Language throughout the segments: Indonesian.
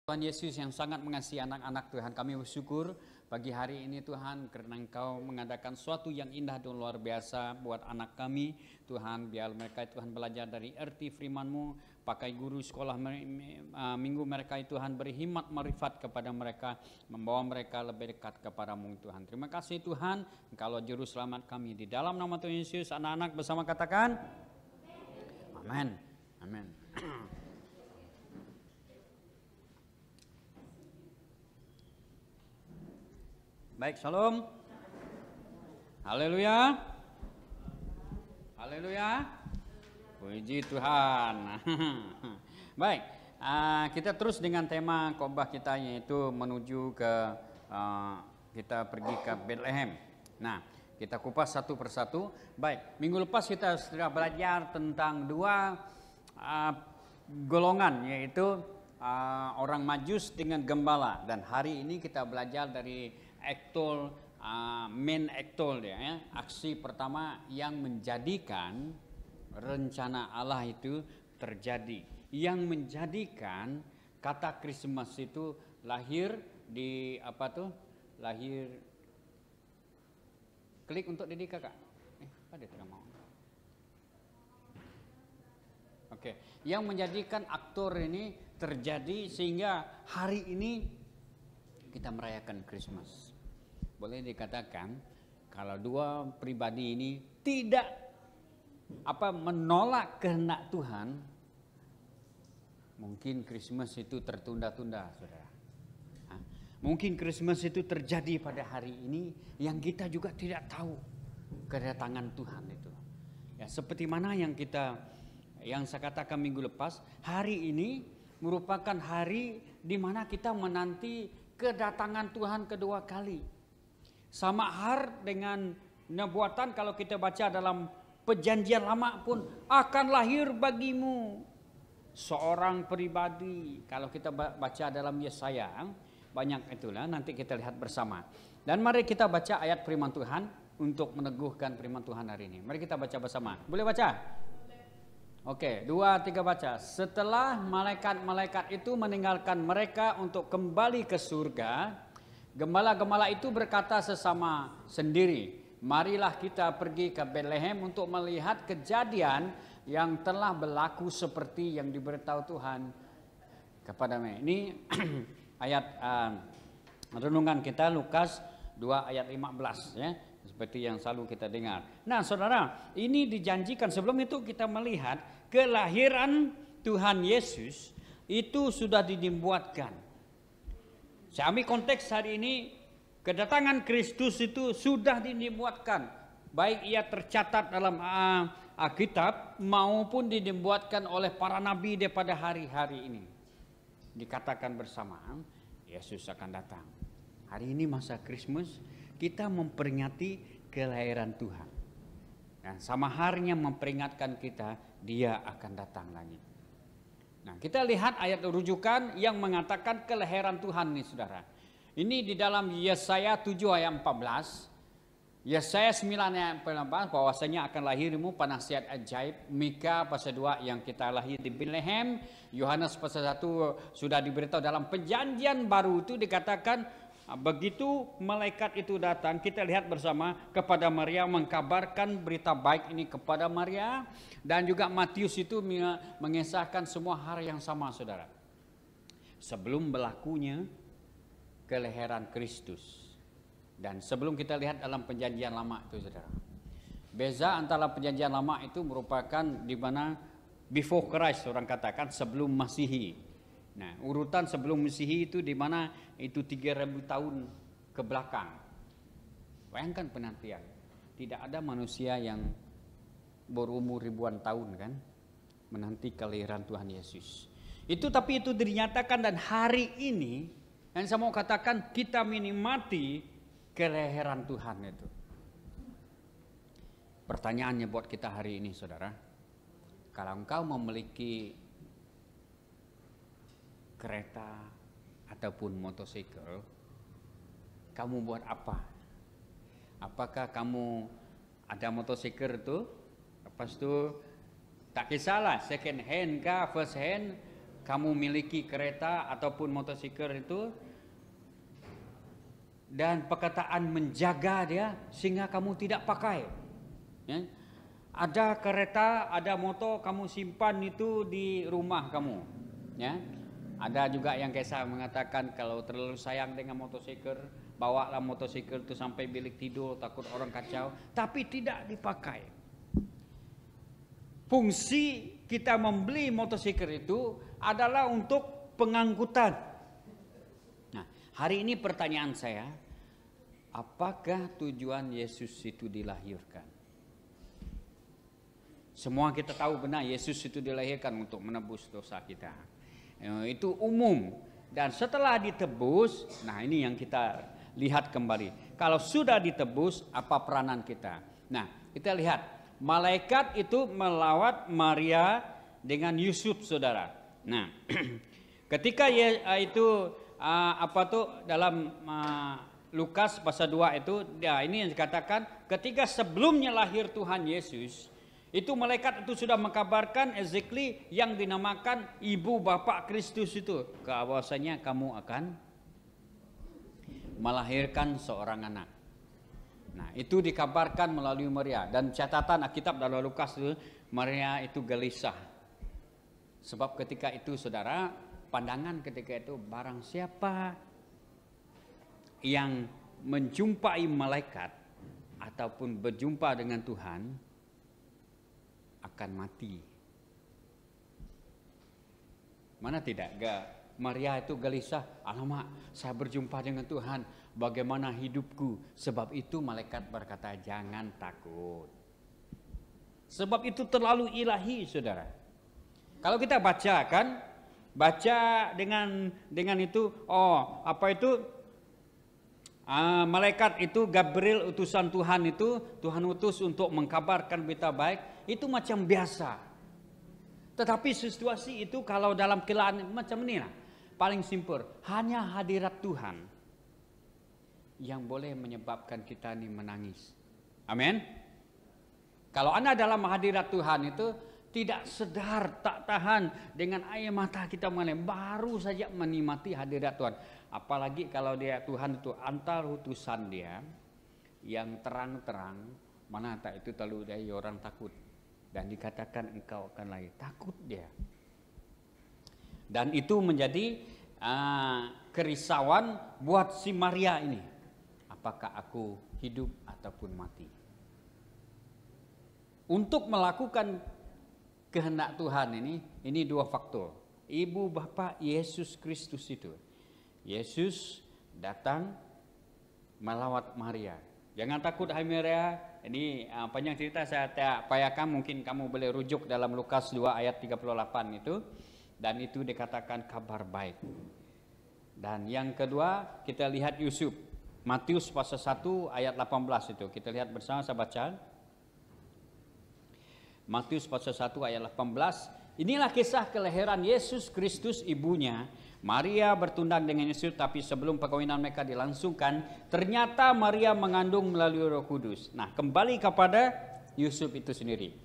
Tuhan Yesus yang sangat mengasihi anak-anak Tuhan, kami bersyukur pagi hari ini Tuhan karena Engkau mengadakan suatu yang indah dan luar biasa buat anak kami Tuhan. Biar mereka Tuhan belajar dari erti firman-Mu, pakai guru sekolah minggu mereka Tuhan, beri hikmat marifat kepada mereka, membawa mereka lebih dekat kepada-Mu Tuhan. Terima kasih Tuhan, Engkaulah juru selamat kami. Di dalam nama Tuhan Yesus, anak-anak bersama katakan amin. Amin. Baik, shalom. Haleluya. Haleluya. Puji Tuhan. Baik, kita terus dengan tema khotbah kita, yaitu menuju ke kita pergi ke Bethlehem. Nah, kita kupas satu persatu. Baik, minggu lepas kita sudah belajar tentang dua golongan, yaitu orang Majus dengan gembala. Dan hari ini kita belajar dari main aktor ya, aksi pertama yang menjadikan rencana Allah itu terjadi, yang menjadikan kata Christmas itu lahir di lahir. Klik untuk Didi kakak. Ada tidak mau? Oke, yang menjadikan aktor ini terjadi sehingga hari ini kita merayakan Christmas. Boleh dikatakan kalau dua pribadi ini tidak menolak kehendak Tuhan, mungkin Christmas itu tertunda-tunda, saudara. Mungkin Christmas itu terjadi pada hari ini yang kita juga tidak tahu kedatangan Tuhan itu. Ya, seperti mana yang saya katakan minggu lepas, hari ini merupakan hari di mana kita menanti kedatangan Tuhan kedua kali. Sama hal dengan nubuatan kalau kita baca dalam perjanjian lama pun, akan lahir bagimu seorang pribadi. Kalau kita baca dalam Yesaya, banyak itulah, nanti kita lihat bersama. Dan mari kita baca ayat firman Tuhan untuk meneguhkan firman Tuhan hari ini. Mari kita baca bersama. Boleh baca? Oke, 2, 3 baca. Setelah malaikat-malaikat itu meninggalkan mereka untuk kembali ke surga, gembala-gembala itu berkata sesama sendiri, marilah kita pergi ke Bethlehem untuk melihat kejadian yang telah berlaku seperti yang diberitahu Tuhan kepada mereka. Ini ayat renungan kita Lukas 2 ayat 15 ya, seperti yang selalu kita dengar. Nah, saudara, ini dijanjikan. Sebelum itu kita melihat kelahiran Tuhan Yesus itu sudah dibuatkan. Saya ambil konteks hari ini, kedatangan Kristus itu sudah dibuatkan. Baik ia tercatat dalam Alkitab maupun dibuatkan oleh para nabi daripada hari-hari ini. Dikatakan bersama, Yesus akan datang. Hari ini masa Christmas, kita memperingati kelahiran Tuhan. Dan sama harinya memperingatkan kita, dia akan datang lagi. Nah, kita lihat ayat rujukan yang mengatakan kelahiran Tuhan nih, saudara. Ini di dalam Yesaya 7 ayat 14. Yesaya 9 ayat 14, bahwasanya akan lahirmu penasihat ajaib. Mika pasal 2 yang kita lahir di Bethlehem. Yohanes pasal 1 sudah diberitahu dalam perjanjian baru itu dikatakan, begitu malaikat itu datang, kita lihat bersama, kepada Maria, mengkabarkan berita baik ini kepada Maria. Dan juga Matius itu mengisahkan semua hal yang sama, saudara. Sebelum berlakunya kelahiran Kristus. Dan sebelum kita lihat dalam perjanjian lama itu, saudara. Beza antara perjanjian lama itu merupakan di mana before Christ, orang katakan sebelum Masihi. Nah, urutan sebelum Masihi itu di mana itu 3000 tahun ke belakang. Bayangkan penantian. Tidak ada manusia yang berumur ribuan tahun kan menanti kelahiran Tuhan Yesus. Tapi itu dinyatakan, dan hari ini yang saya mau katakan kita menikmati kelahiran Tuhan itu. Pertanyaannya buat kita hari ini, saudara, kalau engkau memiliki kereta ataupun motosikal, kamu buat apa? Apakah kamu ada motosikal itu, lepas itu tak kisahlah second hand kah, first hand, kamu miliki kereta ataupun motosikal itu, dan perkataan menjaga dia sehingga kamu tidak pakai. Ya. Ada kereta, ada motor, kamu simpan itu di rumah kamu. Ya. Ada juga yang kisah mengatakan kalau terlalu sayang dengan motosikal, bawalah motosikal itu sampai bilik tidur, takut orang kacau, tapi tidak dipakai. Fungsi kita membeli motosikal itu adalah untuk pengangkutan. Nah, hari ini pertanyaan saya, apakah tujuan Yesus itu dilahirkan? Semua kita tahu benar Yesus itu dilahirkan untuk menebus dosa kita. Itu umum. Dan setelah ditebus, nah ini yang kita lihat kembali. Kalau sudah ditebus, apa peranan kita? Nah, kita lihat. Malaikat itu melawat Maria dengan Yusuf, saudara. Nah, ketika itu dalam Lukas pasal 2 itu, ya ini yang dikatakan ketika sebelumnya lahir Tuhan Yesus, itu malaikat itu sudah mengkabarkan exactly yang dinamakan ibu bapak Kristus itu, bahwasanya kamu akan melahirkan seorang anak. Nah, itu dikabarkan melalui Maria, dan catatan Alkitab dalam Lukas itu, Maria itu gelisah. Sebab ketika itu, saudara, pandangan ketika itu, barang siapa yang menjumpai malaikat ataupun berjumpa dengan Tuhan akan mati. Mana tidak? Maria itu gelisah, alamak, saya berjumpa dengan Tuhan, bagaimana hidupku? Sebab itu malaikat berkata, jangan takut. Sebab itu terlalu ilahi, saudara. Kalau kita baca kan, baca dengan itu, malaikat itu Gabriel utusan Tuhan itu, Tuhan utus untuk mengkabarkan berita baik, itu macam biasa. Tetapi situasi itu kalau dalam keadaan macam ini lah, paling simpel, hanya hadirat Tuhan yang boleh menyebabkan kita ini menangis. Amin. Kalau Anda dalam hadirat Tuhan itu tidak sedar, tak tahan, dengan air mata kita mengalir, baru saja menikmati hadirat Tuhan. Apalagi kalau dia Tuhan itu antar utusan dia yang terang-terang, mana tak itu terlalu dari orang takut, dan dikatakan engkau akan lahir, takut dia. Dan itu menjadi kerisauan buat si Maria ini. Apakah aku hidup ataupun mati? Untuk melakukan kehendak Tuhan ini dua faktor. Ibu bapa Yesus Kristus itu. Yesus datang melawat Maria. Jangan takut hai Maria. Ini panjang cerita, saya tak payahkan, mungkin kamu boleh rujuk dalam Lukas 2 ayat 38 itu. Dan itu dikatakan kabar baik. Dan yang kedua kita lihat Yusuf. Matius pasal 1 ayat 18 itu. Kita lihat bersama, saya baca. Matius pasal 1 ayat 18. Inilah kisah kelahiran Yesus Kristus ibunya. Maria bertunang dengan Yusuf, tapi sebelum perkawinan mereka dilangsungkan, ternyata Maria mengandung melalui Roh Kudus. Nah, kembali kepada Yusuf itu sendiri.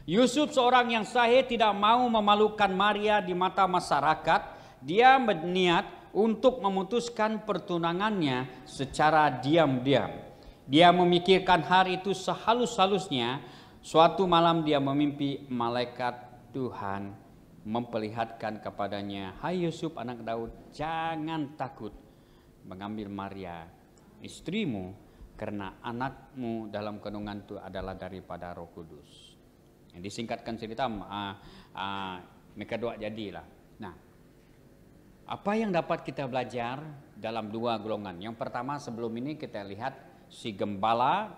Yusuf seorang yang sahih, tidak mau memalukan Maria di mata masyarakat. Dia berniat untuk memutuskan pertunangannya secara diam-diam. Dia memikirkan hari itu sehalus-halusnya. Suatu malam dia memimpi malaikat Tuhan memperlihatkan kepadanya, hai Yusuf anak Daud, jangan takut mengambil Maria istrimu, karena anakmu dalam kandungan itu adalah daripada Roh Kudus. Yang disingkatkan cerita, mereka doa jadilah. Nah, apa yang dapat kita belajar dalam dua golongan? Yang pertama, sebelum ini kita lihat si gembala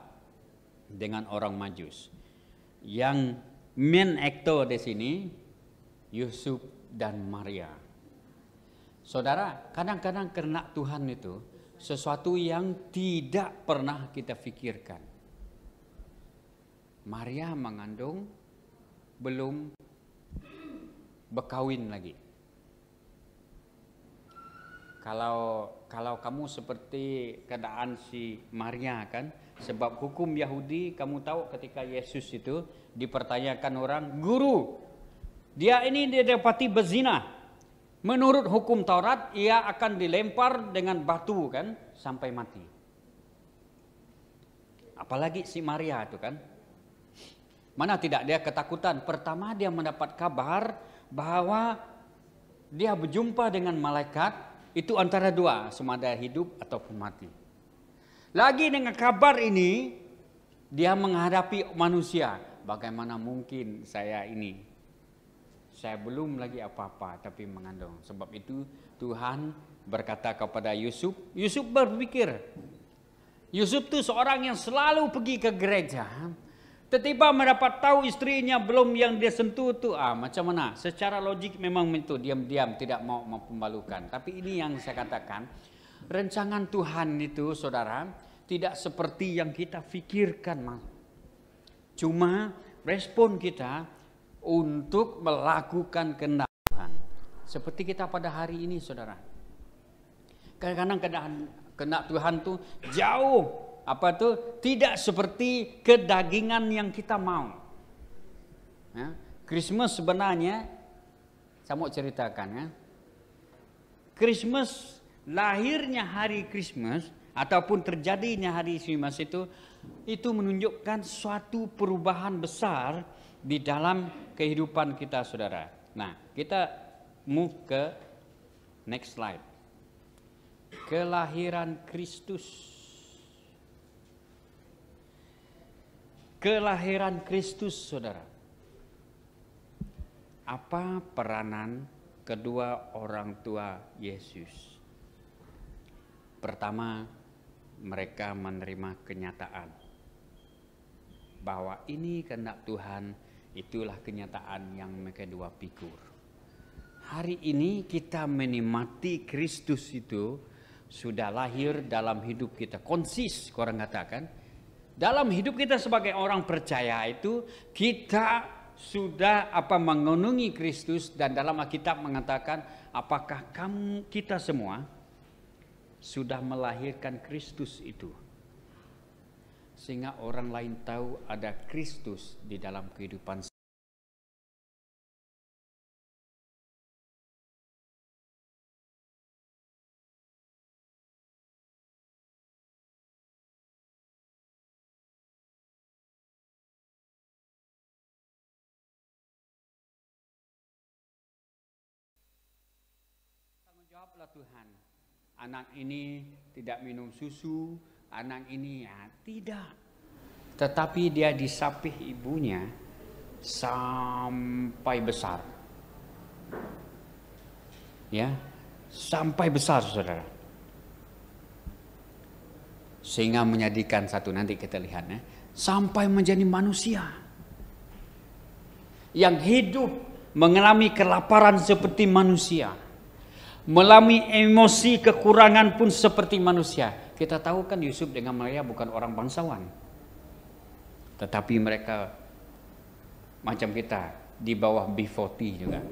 dengan orang Majus. Yang main actor di sini Yusuf dan Maria. Saudara, kadang-kadang kehendak Tuhan itu sesuatu yang tidak pernah kita pikirkan. Maria mengandung, belum berkawin lagi. Kalau kamu seperti keadaan si Maria kan, sebab hukum Yahudi, kamu tahu ketika Yesus itu dipertanyakan orang, guru, dia ini didapati berzina, Menurut hukum Taurat, ia akan dilempar dengan batu kan sampai mati. Apalagi si Maria itu kan. Mana tidak dia ketakutan. Pertama dia mendapat kabar bahwa dia berjumpa dengan malaikat, itu antara dua, sama ada hidup ataupun mati. Lagi dengan kabar ini, dia menghadapi manusia. Bagaimana mungkin saya ini? Saya belum lagi apa-apa tapi mengandung. Sebab itu Tuhan berkata kepada Yusuf. Yusuf berpikir. Yusuf itu seorang yang selalu pergi ke gereja. Tiba-tiba mendapat tahu istrinya belum yang dia sentuh itu. Macam mana? Secara logik memang itu diam-diam tidak mau mempermalukan. Tapi ini yang saya katakan. Rancangan Tuhan itu saudara tidak seperti yang kita pikirkan. Cuma respon kita untuk melakukan kehendak Tuhan. Seperti kita pada hari ini saudara. Kadang-kadang kehendak Tuhan tuh jauh. Tidak seperti kedagingan yang kita mau. Ya, Christmas sebenarnya saya mau ceritakan ya. Christmas, lahirnya hari Christmas ataupun terjadinya hari Christmas itu menunjukkan suatu perubahan besar di dalam kehidupan kita saudara. Nah, kita move ke next slide. Kelahiran Kristus. Kelahiran Kristus saudara. Apa peranan kedua orang tua Yesus? Pertama, mereka menerima kenyataan bahwa ini kehendak Tuhan, itulah kenyataan yang mereka dua pikul. Hari ini kita menikmati Kristus itu sudah lahir dalam hidup kita. Konsis orang katakan. Dalam hidup kita sebagai orang percaya itu kita sudah mengenungi Kristus, dan dalam Alkitab mengatakan apakah kita semua sudah melahirkan Kristus itu. Sehingga orang lain tahu ada Kristus di dalam kehidupan. Jawablah Tuhan, anak ini tidak minum susu, anak ini tidak. Tetapi dia disapih ibunya sampai besar. Ya, sampai besar saudara. Sehingga menjadikan satu, nanti kita lihat ya, sampai menjadi manusia. Yang hidup mengalami kelaparan seperti manusia. Melalui emosi kekurangan pun seperti manusia. Kita tahu kan Yusuf dengan Maria bukan orang bangsawan. Tetapi mereka macam kita di bawah B40 juga.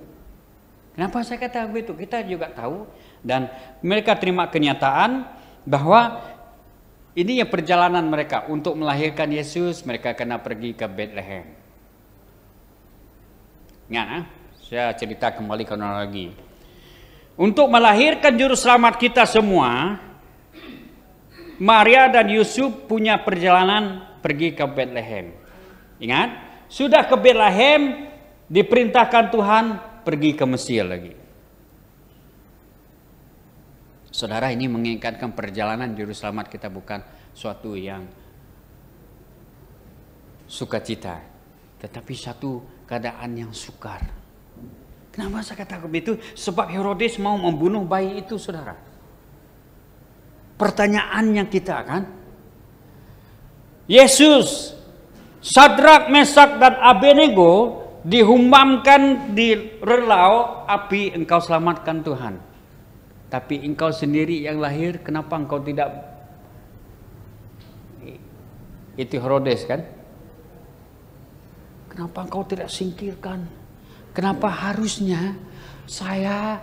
Kenapa saya kata begitu? Kita juga tahu dan mereka terima kenyataan bahwa ini yang perjalanan mereka untuk melahirkan Yesus. Mereka kena pergi ke Bethlehem. Ingat, saya cerita kembali kronologi. Untuk melahirkan juru selamat kita semua, Maria dan Yusuf punya perjalanan pergi ke Bethlehem. Ingat, sudah ke Bethlehem diperintahkan Tuhan pergi ke Mesir lagi. Saudara, ini mengingatkan perjalanan juru selamat kita bukan suatu yang sukacita, tetapi satu keadaan yang sukar. Kenapa saya katakan begitu? Sebab Herodes mau membunuh bayi itu, saudara. Pertanyaannya kita kan, Yesus, Sadrak, Mesak dan Abednego dihumbamkan di relau api, engkau selamatkan Tuhan. Tapi engkau sendiri yang lahir, kenapa engkau tidak? Itu Herodes kan? Kenapa engkau tidak singkirkan? Kenapa harusnya saya,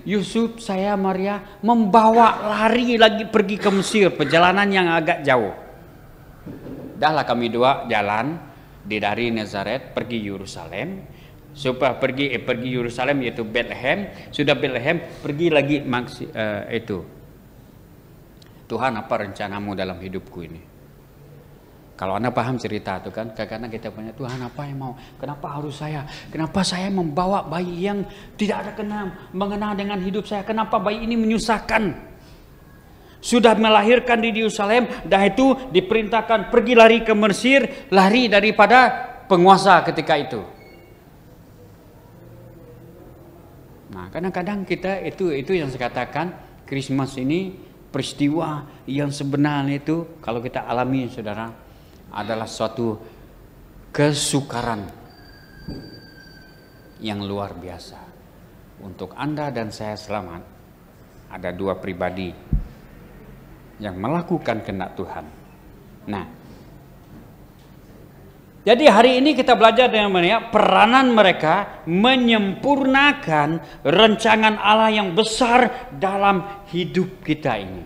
Yusuf, saya, Maria membawa lari lagi pergi ke Mesir, perjalanan yang agak jauh. Dahlah kami dua jalan dari Nazaret pergi Yerusalem, supaya pergi Yerusalem, yaitu Bethlehem. Sudah Bethlehem, pergi lagi itu. Tuhan, apa rencanamu dalam hidupku ini? Kalau Anda paham cerita itu kan, kadang-kadang kita punya, Tuhan apa yang mau? Kenapa harus saya? Kenapa saya membawa bayi yang tidak ada mengenal dengan hidup saya? Kenapa bayi ini menyusahkan? Sudah melahirkan di Yerusalem, dah itu diperintahkan pergi lari ke Mesir, lari daripada penguasa ketika itu. Nah, kadang-kadang kita itu yang saya katakan, Christmas ini peristiwa yang sebenarnya itu kalau kita alami, saudara, adalah suatu kesukaran yang luar biasa. Untuk Anda dan saya selamat, ada dua pribadi yang melakukan kehendak Tuhan. Nah, jadi hari ini kita belajar dengan peranan mereka menyempurnakan rancangan Allah yang besar dalam hidup kita ini.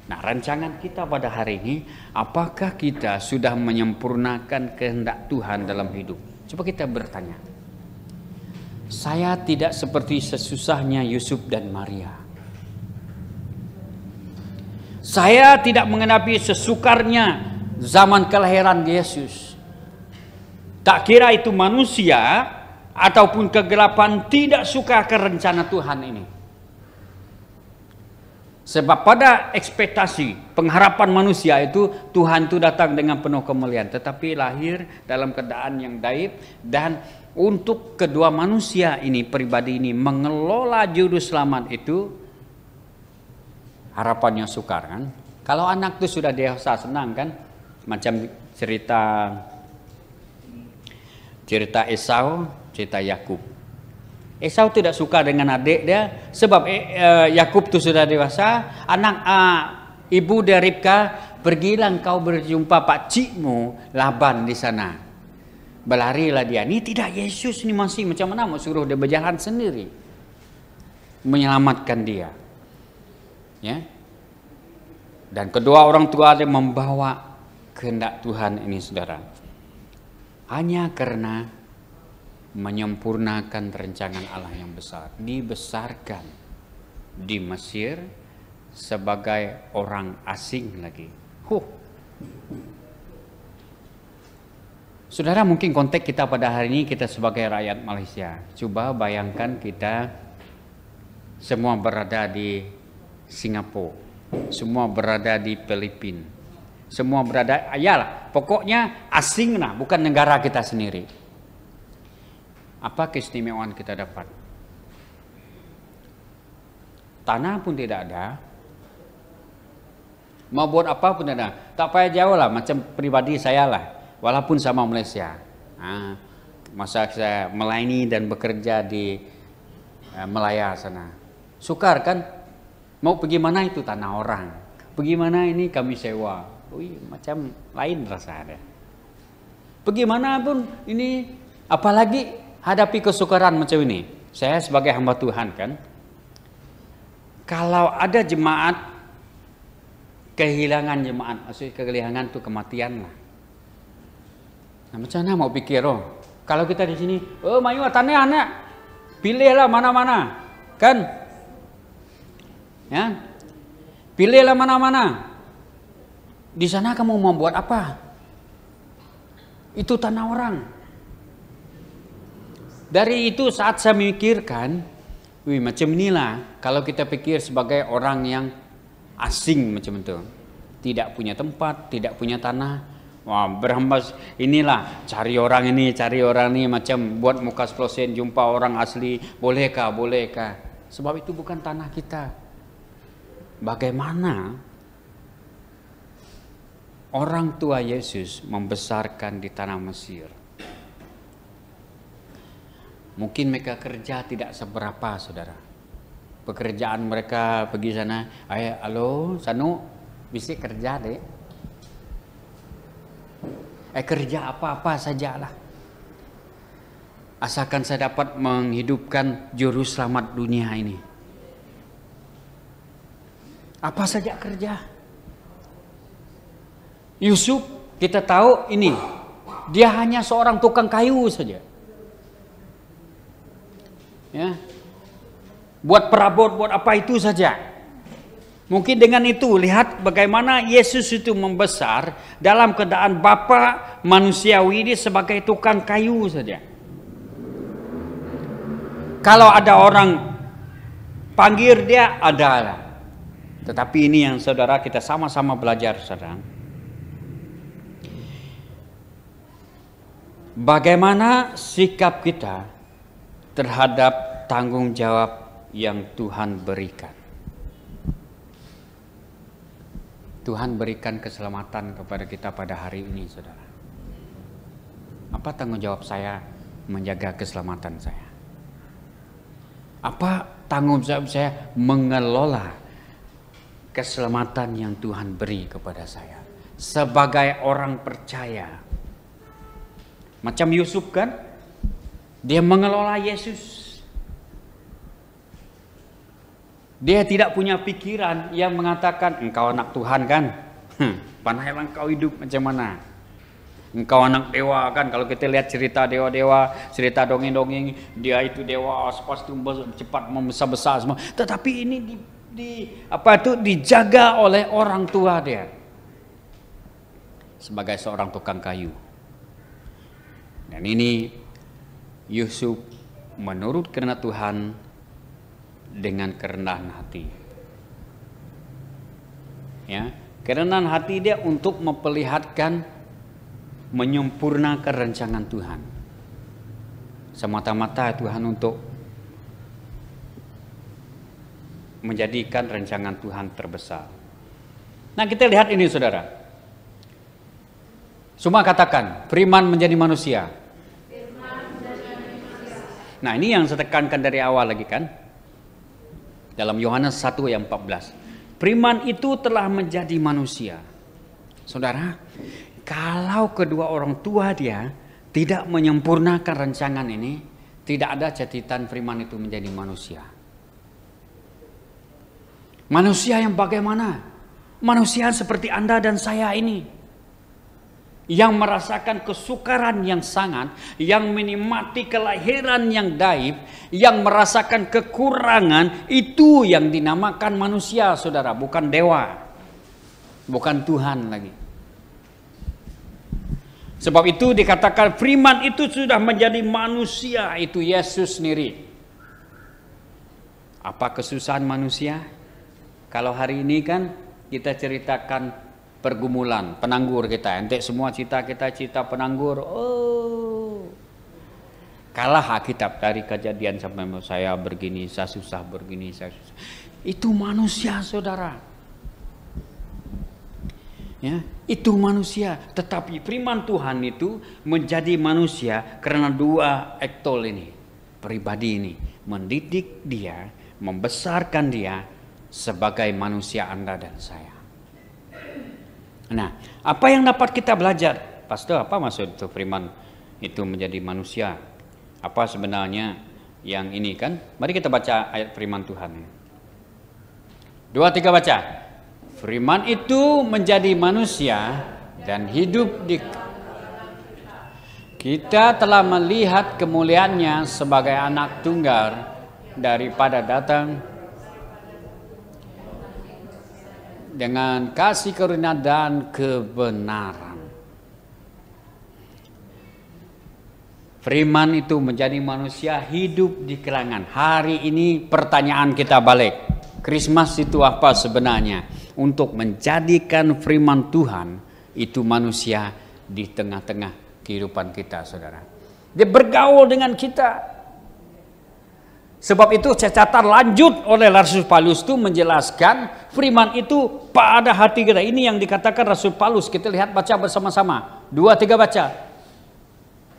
Nah, rancangan kita pada hari ini, apakah kita sudah menyempurnakan kehendak Tuhan dalam hidup? Coba kita bertanya. Saya tidak seperti sesusahnya Yusuf dan Maria. Saya tidak mengenapi sesukarnya zaman kelahiran Yesus. Tak kira itu manusia ataupun kegelapan, tidak suka ke rencana Tuhan ini. Sebab pada ekspektasi pengharapan manusia itu, Tuhan itu datang dengan penuh kemuliaan, tetapi lahir dalam keadaan yang daib. Dan untuk kedua manusia ini, pribadi ini, mengelola juru selamat itu harapannya sukar kan. Kalau anak itu sudah dewasa senang kan, macam cerita Esau, cerita Yakub. Esau tidak suka dengan adik dia, sebab Yakub itu sudah dewasa. Anak ibu dari Ribka, pergilah engkau berjumpa pak cikmu Laban di sana. Berlarilah dia. Ini tidak, Yesus ini masih macam mana mau suruh dia berjalan sendiri, menyelamatkan dia. Ya. Dan kedua orang tua dia membawa kehendak Tuhan ini, saudara. Hanya karena menyempurnakan rancangan Allah yang besar, dibesarkan di Mesir sebagai orang asing lagi. Saudara, mungkin konteks kita pada hari ini, kita sebagai rakyat Malaysia, coba bayangkan kita semua berada di Singapura, semua berada di Filipina, semua berada, ayalah, pokoknya asing lah, bukan negara kita sendiri. Apa keistimewaan kita dapat? Tanah pun tidak ada, mau buat apa pun tidak ada. Tak payah jauh lah, macam pribadi saya lah, walaupun sama Malaysia. Masa saya melayani dan bekerja di Melaya sana, sukar kan? Mau pergi mana itu tanah orang, pergi mana ini kami sewa. Macam lain rasanya. Pergi mana pun ini, apalagi hadapi kesukaran macam ini. Saya sebagai hamba Tuhan kan, kalau ada jemaat kehilangan jemaat, maksudnya kehilangan itu kematian lah. Nah, macam mana mau pikir kalau kita di sini, mayu tanah anak, pilihlah mana-mana, kan? Ya, pilihlah mana-mana. Di sana kamu mau buat apa? Itu tanah orang. Dari itu saat saya memikirkan, macam inilah kalau kita pikir sebagai orang yang asing macam itu, tidak punya tempat, tidak punya tanah, berhembas inilah cari orang ini macam buat muka 10 sen jumpa orang asli, bolehkah? Sebab itu bukan tanah kita. Bagaimana orang tua Yesus membesarkan di tanah Mesir? Mungkin mereka kerja tidak seberapa, saudara. Pekerjaan mereka pergi sana, halo, Sanu, bisa kerja deh. Kerja apa-apa sajalah. Asalkan saya dapat menghidupkan juru selamat dunia ini. Apa saja kerja. Yusuf, kita tahu ini, dia hanya seorang tukang kayu saja. Ya. Buat perabot, buat apa itu saja. Mungkin dengan itu lihat bagaimana Yesus itu membesar dalam keadaan Bapa manusiawi ini sebagai tukang kayu saja. Kalau ada orang panggil dia ada. Tetapi ini yang saudara kita sama-sama belajar, saudara. Bagaimana sikap kita terhadap tanggung jawab yang Tuhan berikan. Tuhan berikan keselamatan kepada kita pada hari ini, saudara. Apa tanggung jawab saya menjaga keselamatan saya? Apa tanggung jawab saya mengelola keselamatan yang Tuhan beri kepada saya sebagai orang percaya? Macam Yusuf kan, dia mengelola Yesus. Dia tidak punya pikiran yang mengatakan engkau anak Tuhan kan, pandailah engkau hidup macam mana. Engkau anak dewa kan, kalau kita lihat cerita dewa-dewa, cerita dongeng-dongeng, dia itu dewa, pasti cepat membesar-besar semua. Tetapi ini dijaga oleh orang tua dia sebagai seorang tukang kayu. Dan ini Yusuf menurut kehendak Tuhan dengan kerendahan hati. Ya, kerendahan hati dia untuk memperlihatkan, menyempurnakan rancangan Tuhan. Semata-mata Tuhan untuk menjadikan rancangan Tuhan terbesar. Nah, kita lihat ini, saudara. Semua katakan, firman menjadi manusia. Nah, ini yang saya tekankan dari awal lagi kan. Dalam Yohanes 1 ayat 14. Firman itu telah menjadi manusia. Saudara, kalau kedua orang tua dia tidak menyempurnakan rancangan ini, tidak ada catatan firman itu menjadi manusia. Manusia yang bagaimana? Manusia seperti Anda dan saya ini, yang merasakan kesukaran yang sangat, yang menikmati kelahiran yang daib, yang merasakan kekurangan, itu yang dinamakan manusia, saudara, bukan dewa, bukan Tuhan lagi. Sebab itu dikatakan firman itu sudah menjadi manusia, itu Yesus sendiri. Apa kesusahan manusia? Kalau hari ini kan kita ceritakan pergumulan, penanggur kita. Ente semua cita kita cita penanggur. Oh, kalah Alkitab dari Kejadian sampai saya begini, saya susah begini, saya susah. Itu manusia, saudara. Ya, itu manusia. Tetapi firman Tuhan itu menjadi manusia karena dua aktor ini, pribadi ini, mendidik dia, membesarkan dia sebagai manusia Anda dan saya. Nah, apa yang dapat kita belajar? Pastor, apa maksud itu firman itu menjadi manusia? Apa sebenarnya yang ini kan? Mari kita baca ayat firman Tuhan. 2, 3 baca. Firman itu menjadi manusia dan hidup di... Kita telah melihat kemuliaannya sebagai anak tunggal daripada datang dengan kasih karunia dan kebenaran. Firman itu menjadi manusia, hidup di kalangan. Hari ini pertanyaan kita balik. Krismas itu apa sebenarnya? Untuk menjadikan firman Tuhan itu manusia di tengah-tengah kehidupan kita, saudara. Dia bergaul dengan kita. Sebab itu catatan lanjut oleh Rasul Paulus itu menjelaskan firman itu pada hati kita. Ini yang dikatakan Rasul Paulus. Kita lihat baca bersama-sama. 2, 3 baca.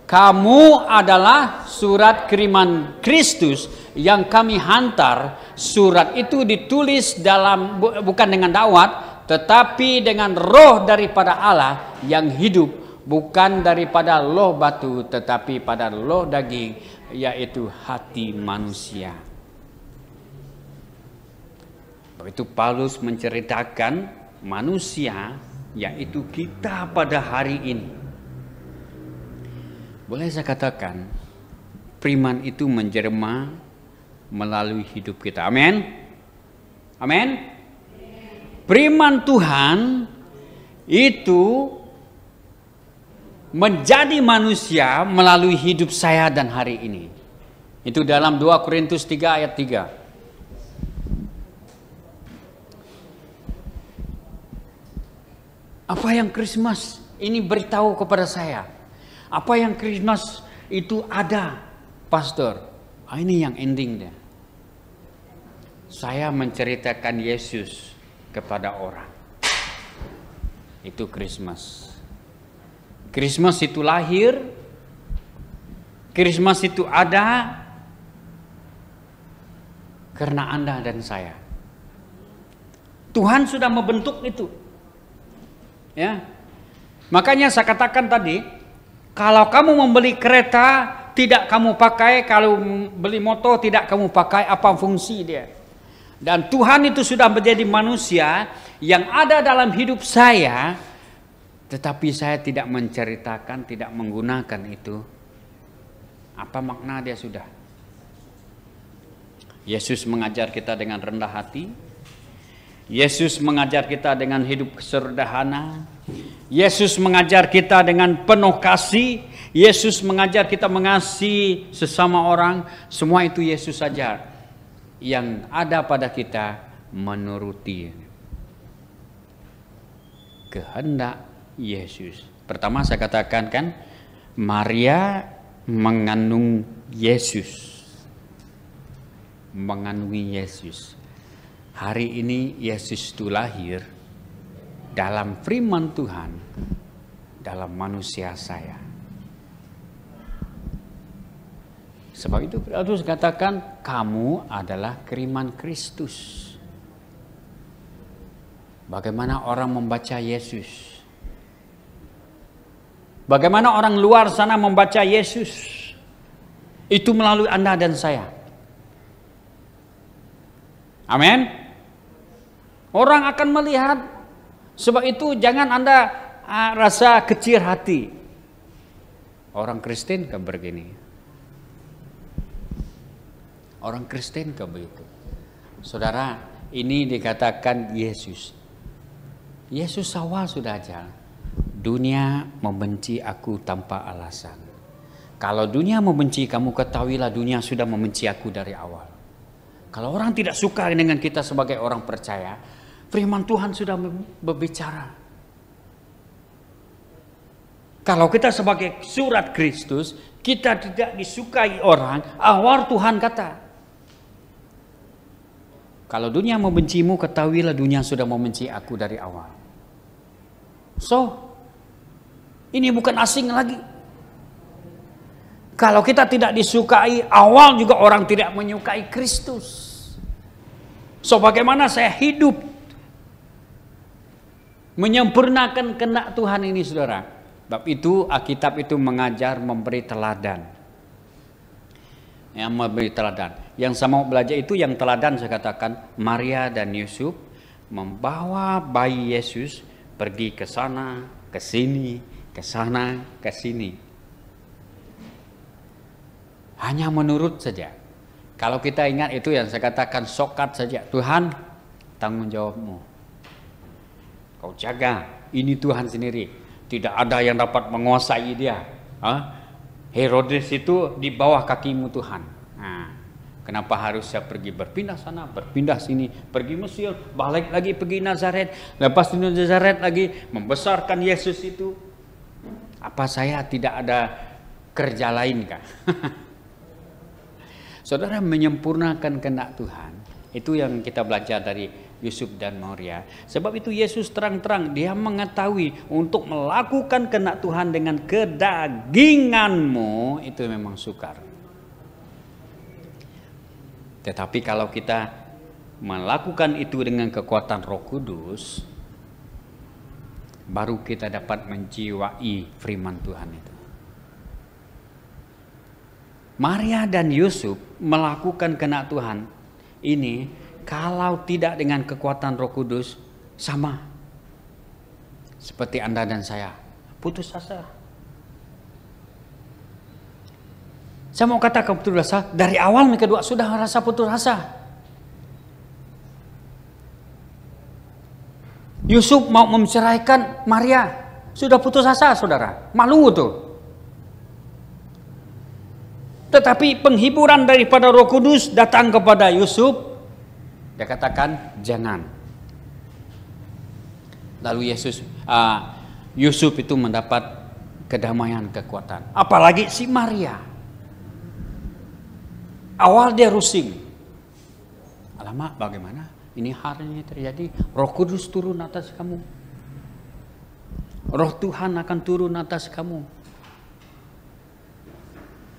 Kamu adalah surat kiriman Kristus yang kami hantar. Surat itu ditulis dalam bukan dengan dawat, tetapi dengan roh daripada Allah yang hidup, bukan daripada loh batu, tetapi pada loh daging, yaitu hati manusia. Begitu Paulus menceritakan manusia, yaitu kita pada hari ini. Boleh saya katakan, firman itu menjelma melalui hidup kita. Amin. Amin. Firman Tuhan itu menjadi manusia melalui hidup saya dan hari ini. Itu dalam 2 Korintus 3 ayat 3. Apa yang Christmas ini beritahu kepada saya? Apa yang Christmas itu ada, Pastor? Ini yang endingnya. Saya menceritakan Yesus kepada orang. Itu Christmas. Christmas itu lahir. Christmas itu ada karena Anda dan saya. Tuhan sudah membentuk itu. Ya. Makanya saya katakan tadi, kalau kamu membeli kereta tidak kamu pakai, kalau beli motor tidak kamu pakai, apa fungsi dia? Dan Tuhan itu sudah menjadi manusia yang ada dalam hidup saya, tetapi saya tidak menceritakan, tidak menggunakan itu. Apa makna dia sudah? Yesus mengajar kita dengan rendah hati. Yesus mengajar kita dengan hidup sederhana. Yesus mengajar kita dengan penuh kasih. Yesus mengajar kita mengasihi sesama orang. Semua itu Yesus ajar. Yang ada pada kita menuruti kehendak Yesus. Pertama saya katakan kan, Maria mengandung Yesus. Mengandungi Yesus. Hari ini Yesus itu lahir dalam firman Tuhan, dalam manusia saya. Sebab itu Paulus katakan, kamu adalah kiriman Kristus. Bagaimana orang membaca Yesus? Bagaimana orang luar sana membaca Yesus? Itu melalui Anda dan saya. Amin. Orang akan melihat. Sebab itu jangan Anda rasa kecil hati. Orang Kristen kan begini. Orang Kristen kan begitu. Saudara, ini dikatakan Yesus. Yesus awal sudah aja. Dunia membenci aku tanpa alasan. Kalau dunia membenci kamu, ketahuilah dunia sudah membenci aku dari awal. Kalau orang tidak suka dengan kita sebagai orang percaya, firman Tuhan sudah berbicara. Kalau kita sebagai surat Kristus, kita tidak disukai orang, awal Tuhan kata. Kalau dunia membencimu, ketahuilah dunia sudah membenci aku dari awal. So, ini bukan asing lagi. Kalau kita tidak disukai, awal juga orang tidak menyukai Kristus. So, bagaimana saya hidup menyempurnakan kehendak Tuhan ini, saudara? Sebab itu Alkitab itu mengajar, memberi teladan. Yang memberi teladan. Yang saya mau belajar itu yang teladan saya katakan, Maria dan Yusuf membawa bayi Yesus pergi ke sana, ke sini, ke sana, ke sini. Hanya menurut saja. Kalau kita ingat itu yang saya katakan sokat saja. Tuhan, tanggung jawabmu. Kau jaga, ini Tuhan sendiri. Tidak ada yang dapat menguasai dia. Herodes itu di bawah kakimu Tuhan. Kenapa harus saya pergi berpindah sana, berpindah sini, pergi Mesir, balik lagi pergi Nazaret, lepas dari Nazaret lagi membesarkan Yesus itu. Apa saya tidak ada kerja lain kah? Saudara, menyempurnakan kehendak Tuhan, itu yang kita belajar dari Yusuf dan Maria. Sebab itu Yesus terang-terang dia mengetahui untuk melakukan kehendak Tuhan dengan kedaginganmu itu memang sukar. Tetapi kalau kita melakukan itu dengan kekuatan Roh Kudus, baru kita dapat menjiwai firman Tuhan itu. Maria dan Yusuf melakukan kehendak Tuhan ini, kalau tidak dengan kekuatan Roh Kudus, sama seperti Anda dan saya, putus asa. Saya mau katakan putus asa, dari awal mereka dua sudah merasa putus asa. Yusuf mau menceraikan Maria, sudah putus asa saudara, malu tuh. Tetapi penghiburan daripada Roh Kudus datang kepada Yusuf, dia katakan jangan. Lalu Yusuf itu mendapat kedamaian, kekuatan. Apalagi si Maria. Awal dia rusing. Alamak, bagaimana? Ini hari ini terjadi. Roh Kudus turun atas kamu. Roh Tuhan akan turun atas kamu.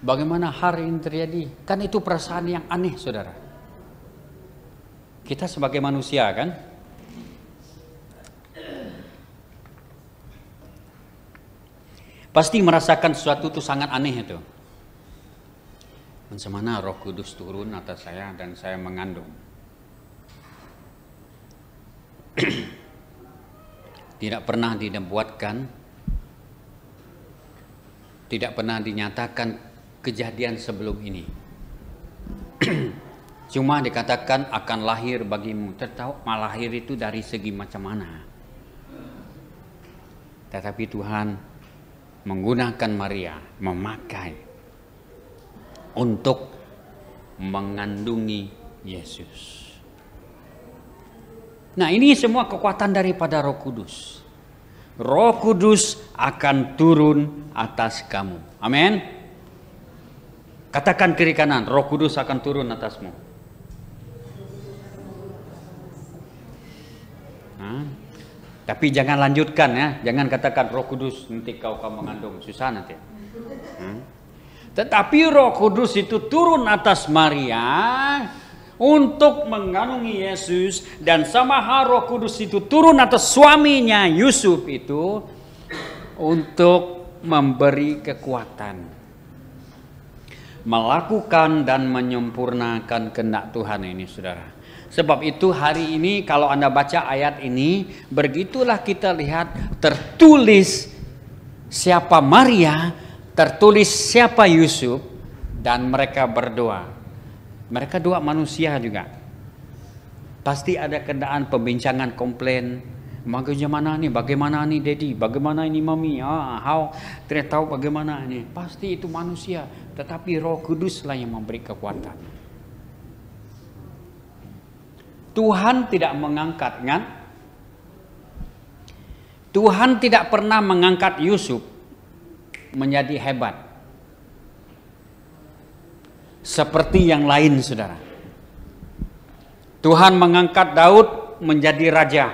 Bagaimana hari ini terjadi? Kan itu perasaan yang aneh, saudara. Kita sebagai manusia kan, pasti merasakan sesuatu itu sangat aneh itu. Bagaimana Roh Kudus turun atas saya dan saya mengandung. Tidak pernah dibuatkan, tidak pernah dinyatakan kejadian sebelum ini. Cuma dikatakan akan lahir bagimu. Tertahu lahir itu dari segi macam mana. Tetapi Tuhan menggunakan Maria, memakai untuk mengandungi Yesus. Nah, ini semua kekuatan daripada Roh Kudus. Roh Kudus akan turun atas kamu. Amin. Katakan kiri kanan, Roh Kudus akan turun atasmu. Tapi jangan lanjutkan ya, jangan katakan Roh Kudus nanti kau mengandung, susah nanti. Tetapi Roh Kudus itu turun atas Maria untuk mengandungi Yesus, dan sama hal Roh Kudus itu turun atas suaminya Yusuf itu untuk memberi kekuatan, melakukan dan menyempurnakan kehendak Tuhan ini, saudara. Sebab itu hari ini kalau Anda baca ayat ini, begitulah kita lihat tertulis siapa Maria, tertulis siapa Yusuf, dan mereka berdoa. Mereka dua manusia juga. Pasti ada keadaan pembincangan, komplain. Bagaimana nih Daddy, bagaimana ini Mami, tidak tahu bagaimana ini. Pasti itu manusia, tetapi Roh Kuduslah yang memberi kekuatan. Tuhan tidak mengangkat, kan? Tuhan tidak pernah mengangkat Yusuf menjadi hebat seperti yang lain, saudara. Tuhan mengangkat Daud menjadi raja.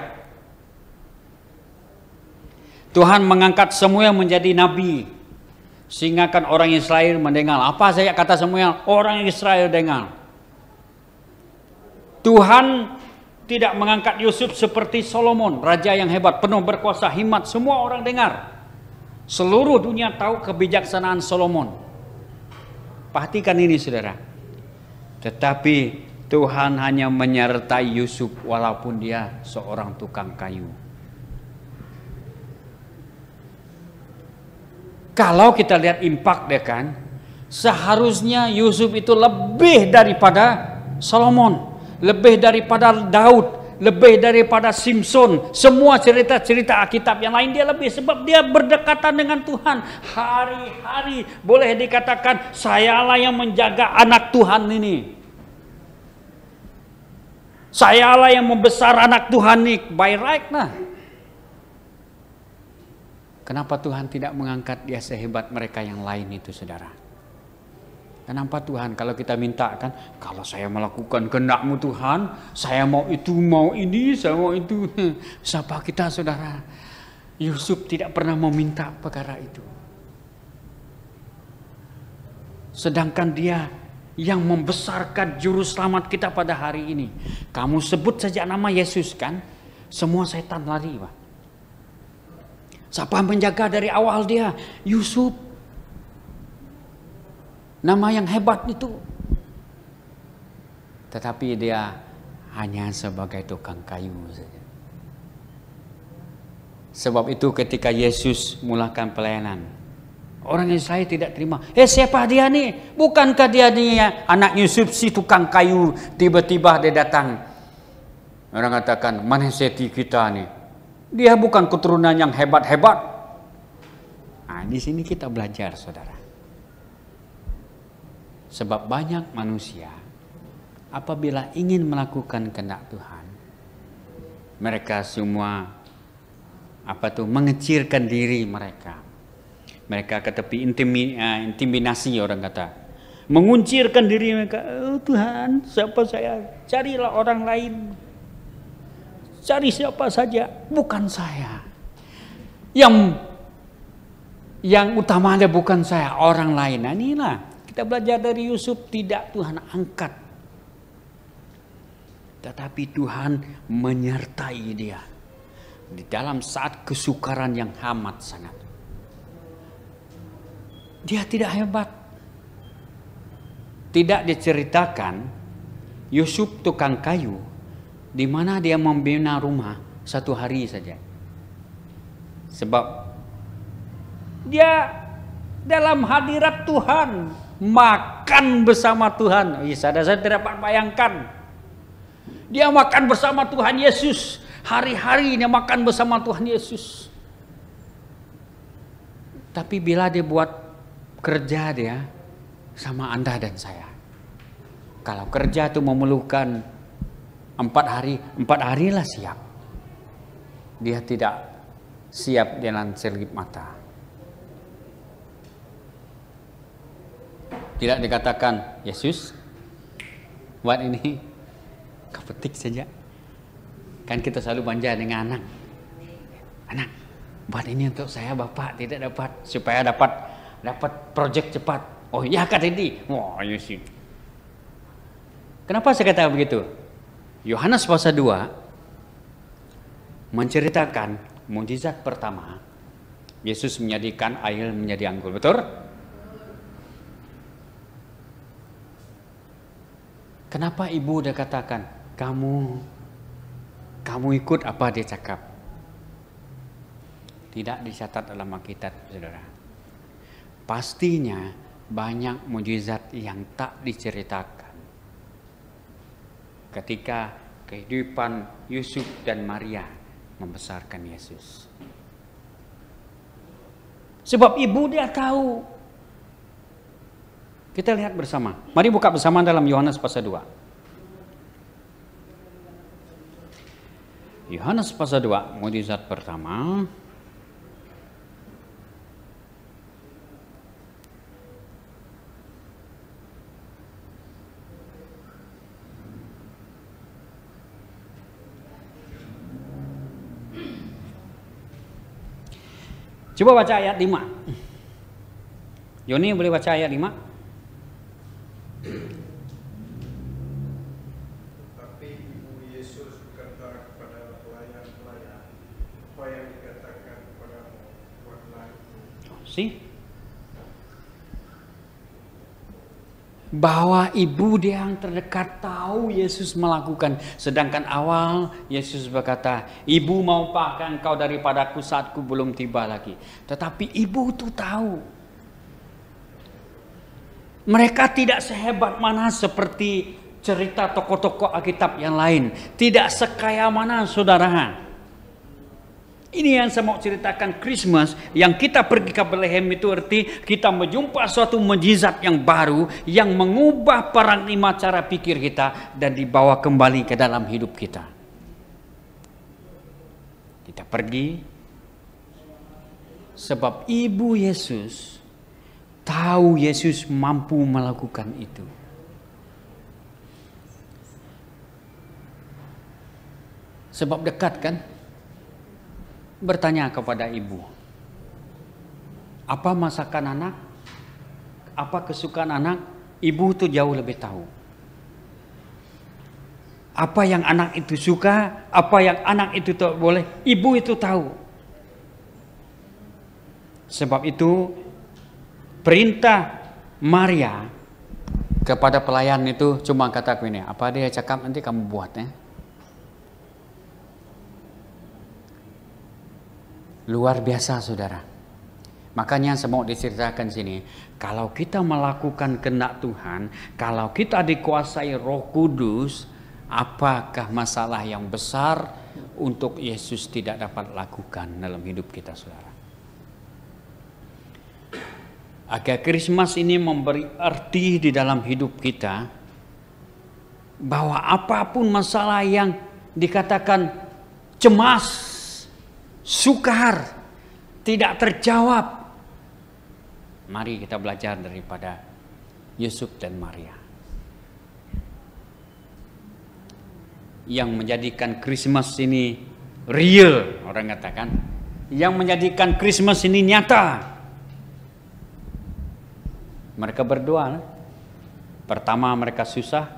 Tuhan mengangkat Samuel menjadi nabi, sehingga kan orang Israel mendengar. Apa saya kata Samuel? Orang Israel dengar. Tuhan tidak mengangkat Yusuf seperti Solomon, raja yang hebat, penuh berkuasa, hikmat, semua orang dengar. Seluruh dunia tahu kebijaksanaan Solomon. Perhatikan ini, saudara. Tetapi Tuhan hanya menyertai Yusuf walaupun dia seorang tukang kayu. Kalau kita lihat impact dia kan, seharusnya Yusuf itu lebih daripada Solomon, lebih daripada Daud, lebih daripada Simpson. Semua cerita-cerita Alkitab yang lain dia lebih, sebab dia berdekatan dengan Tuhan hari-hari. Boleh dikatakan sayalah yang menjaga anak Tuhan ini. Sayalah yang membesar anak Tuhan ini by right nah. Kenapa Tuhan tidak mengangkat dia sehebat mereka yang lain itu, saudara? Kenapa Tuhan kalau kita minta kan, kalau saya melakukan kehendak-Mu Tuhan, saya mau itu, mau ini, saya mau itu. Siapa kita, saudara? Yusuf tidak pernah meminta perkara itu. Sedangkan dia yang membesarkan juru selamat kita pada hari ini. Kamu sebut saja nama Yesus kan, semua setan lari, Pak. Siapa menjaga dari awal dia? Yusuf. Nama yang hebat itu. Tetapi dia hanya sebagai tukang kayu saja. Sebab itu ketika Yesus mulakan pelayanan, Orang Israel tidak terima. Siapa dia nih? Bukankah dia nih ya, anak Yusuf si tukang kayu? Tiba-tiba dia datang. Orang katakan, menasihati kita nih. Dia bukan keturunan yang hebat-hebat. Nah, di sini kita belajar, saudara. Sebab banyak manusia apabila ingin melakukan kehendak Tuhan, mereka semua mengecilkan diri mereka. Mereka ke tepi intimidasi, orang kata. Menguncirkan diri mereka. Oh, Tuhan, siapa saya? Carilah orang lain. Cari siapa saja, bukan saya. Yang utamanya bukan saya, orang lain. Nah, inilah kita belajar dari Yusuf, tidak Tuhan angkat. Tetapi Tuhan menyertai dia di dalam saat kesukaran yang amat sangat. Dia tidak hebat. Tidak diceritakan Yusuf tukang kayu, di mana dia membina rumah 1 hari saja. Sebab dia dalam hadirat Tuhan, makan bersama Tuhan. Saya tidak dapat bayangkan. Dia makan bersama Tuhan Yesus. Hari-hari dia makan bersama Tuhan Yesus. Tapi bila dia buat kerja dia sama Anda dan saya. Kalau kerja itu memerlukan 4 harilah siap. Dia tidak siap dengan selip mata. Tidak dikatakan, Yesus, buat ini, kau petik saja. Kan kita selalu manja dengan anak. Anak, buat ini untuk saya, Bapak tidak dapat, supaya dapat proyek cepat. Oh iya kata ini. Wah, Yesus. Kenapa saya kata begitu? Yohanes pasal 2 menceritakan mukjizat pertama. Yesus menjadikan air menjadi anggur, betul? Kenapa ibu udah katakan, kamu ikut apa dia cakap? Tidak dicatat dalam Alkitab, saudara. Pastinya banyak mukjizat yang tak diceritakan. Ketika kehidupan Yusuf dan Maria membesarkan Yesus. Sebab ibu dia tahu. Kita lihat bersama. Mari buka bersama dalam Yohanes pasal 2. Yohanes pasal 2, mukjizat pertama. Coba baca ayat 5. Yoni boleh baca ayat 5? Tapi ibu Yesus berkata kepada pelayan-pelayan, apa yang dikatakan kepadamu, buatlah itu. Bahwa ibu dia yang terdekat tahu Yesus melakukan. Sedangkan awal Yesus berkata, ibu maukah engkau daripadaku saatku belum tiba lagi. Tetapi ibu itu tahu. Mereka tidak sehebat mana seperti cerita tokoh-tokoh Alkitab yang lain. Tidak sekaya mana saudara. Ini yang saya mau ceritakan Christmas, yang kita pergi ke Bethlehem itu arti kita menjumpa suatu mukjizat yang baru yang mengubah paradigma cara pikir kita dan dibawa kembali ke dalam hidup kita. Kita pergi sebab ibu Yesus tahu Yesus mampu melakukan itu. Sebab dekat kan? Bertanya kepada ibu, apa masakan anak, apa kesukaan anak, ibu itu jauh lebih tahu. Apa yang anak itu suka, apa yang anak itu tak boleh, ibu itu tahu. Sebab itu perintah Maria kepada pelayan itu cuma kata ini, apa dia cakap nanti kamu buat ya. Luar biasa saudara. Makanya saya mau diceritakan sini, kalau kita melakukan kehendak Tuhan, kalau kita dikuasai Roh Kudus, apakah masalah yang besar untuk Yesus tidak dapat lakukan dalam hidup kita, saudara? Agar Krismas ini memberi arti di dalam hidup kita, bahwa apapun masalah yang dikatakan cemas, sukar, tidak terjawab, mari kita belajar daripada Yusuf dan Maria. Yang menjadikan Krismas ini real, orang katakan. Yang menjadikan Krismas ini nyata. Mereka berdoa. Pertama mereka susah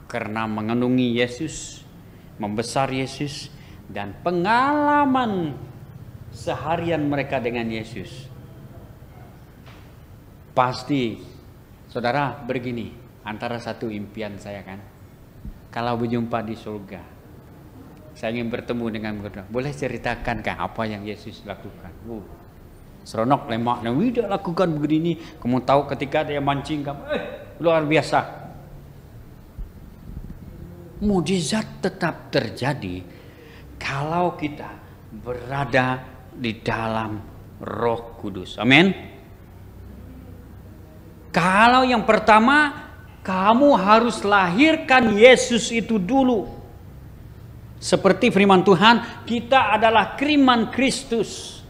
karena mengandungi Yesus, membesar Yesus, dan pengalaman seharian mereka dengan Yesus. Pasti, saudara, begini, antara satu impian saya kan, kalau berjumpa di surga, saya ingin bertemu dengan mereka. Boleh ceritakan kah apa yang Yesus lakukan? Seronok lemak, tidak lakukan begini. Kamu tahu ketika dia mancing kamu, luar biasa. Mujizat tetap terjadi kalau kita berada di dalam Roh Kudus. Amin. Kalau yang pertama, kamu harus lahirkan Yesus itu dulu. Seperti firman Tuhan, kita adalah kiriman Kristus.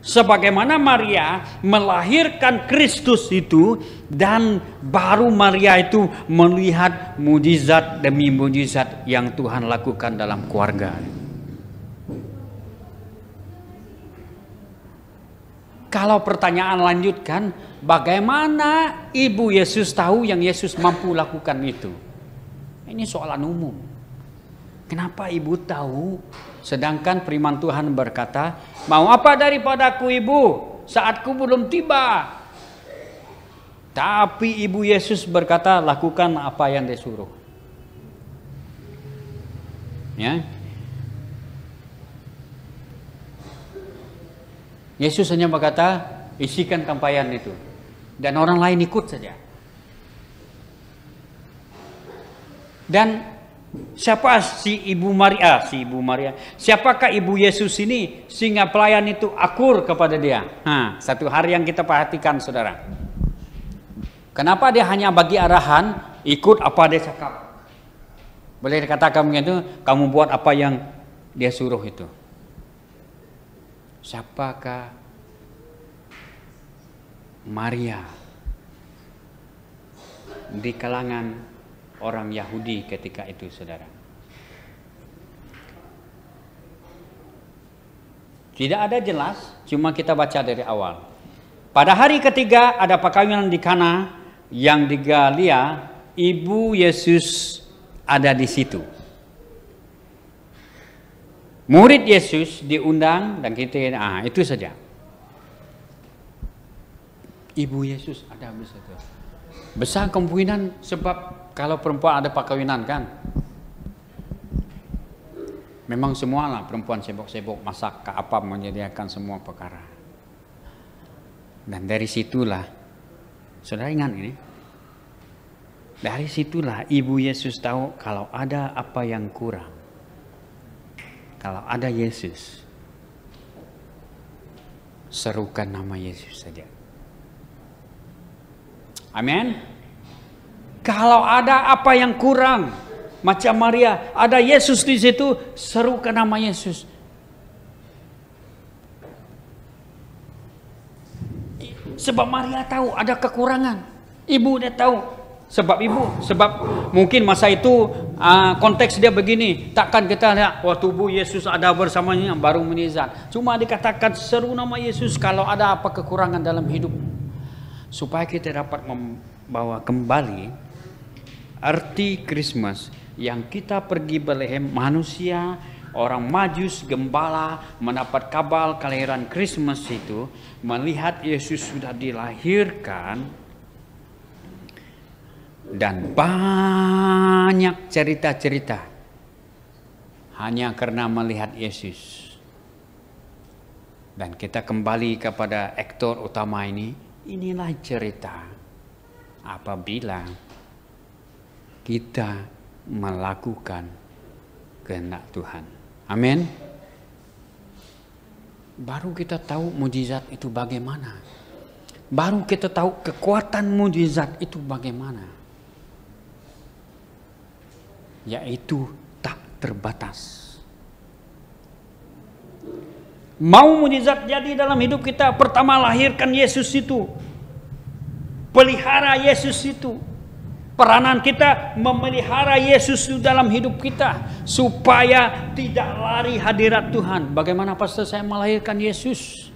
Sebagaimana Maria melahirkan Kristus itu, dan baru Maria itu melihat mujizat demi mujizat yang Tuhan lakukan dalam keluarga. Kalau pertanyaan lanjutkan, bagaimana ibu Yesus tahu yang Yesus mampu lakukan itu? Ini soalan umum. Kenapa ibu tahu? Sedangkan firman Tuhan berkata, mau apa daripadaku ibu? Saatku belum tiba. Tapi ibu Yesus berkata, lakukan apa yang disuruh. Ya. Yesus hanya berkata, isikan tempayan itu. Dan orang lain ikut saja. Dan siapa si Ibu Maria? Siapakah Ibu Yesus ini sehingga pelayan itu akur kepada dia? Satu hari yang kita perhatikan, saudara. Kenapa dia hanya bagi arahan, ikut apa dia cakap? Boleh dikatakan begitu, kamu buat apa yang dia suruh itu. Siapakah Maria di kalangan orang Yahudi ketika itu, saudara? Tidak ada jelas, cuma kita baca dari awal. Pada hari ketiga ada perkawinan di Kana yang di Galilea, ibu Yesus ada di situ. Murid Yesus diundang dan kita, itu saja. Ibu Yesus ada di situ. Besar kemungkinan sebab kalau perempuan ada perkawinan kan, memang semualah perempuan sibuk-sibuk masak ke apa menyediakan semua perkara. Dan dari situlah, saudara ingat ini, dari situlah ibu Yesus tahu kalau ada apa yang kurang. Kalau ada Yesus, serukan nama Yesus saja. Amin. Kalau ada apa yang kurang, macam Maria, ada Yesus di situ, serukan nama Yesus. Sebab Maria tahu ada kekurangan, ibu dia tahu. Sebab mungkin masa itu konteks dia begini, takkan kita lihat tubuh Yesus ada bersamanya baru mujizat. Cuma dikatakan seru nama Yesus kalau ada apa kekurangan dalam hidup, supaya kita dapat membawa kembali arti Krismas yang kita pergi Bethlehem, manusia, orang Majus, gembala mendapat kabar kelahiran Krismas itu, melihat Yesus sudah dilahirkan. Dan banyak cerita hanya karena melihat Yesus Dan kita kembali kepada aktor utama ini. Inilah cerita apabila kita melakukan kehendak Tuhan. Amin. Baru kita tahu mujizat itu bagaimana. Baru kita tahu kekuatan mujizat itu bagaimana. Yaitu tak terbatas. Mau mujizat jadi dalam hidup kita, pertama lahirkan Yesus itu. Pelihara Yesus itu. Peranan kita memelihara Yesus itu dalam hidup kita. Supaya tidak lari hadirat Tuhan. Bagaimana pastor saya melahirkan Yesus?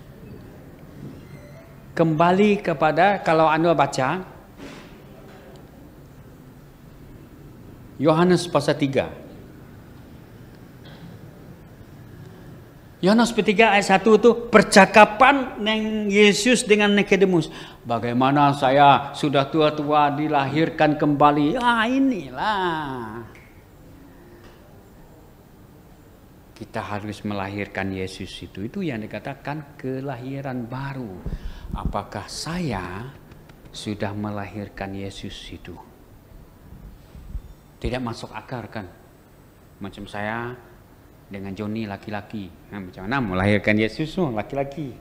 Kembali kepada, kalau Anda baca Yohanes pasal 3. Yohanes 3 ayat 1 itu percakapan Yesus dengan Nikodemus. Bagaimana saya sudah tua-tua dilahirkan kembali. Inilah. Kita harus melahirkan Yesus itu. Itu yang dikatakan kelahiran baru. Apakah saya sudah melahirkan Yesus itu? Tidak masuk akal kan? Macam saya dengan Johnny laki-laki. Macam mana melahirkan Yesus laki-laki?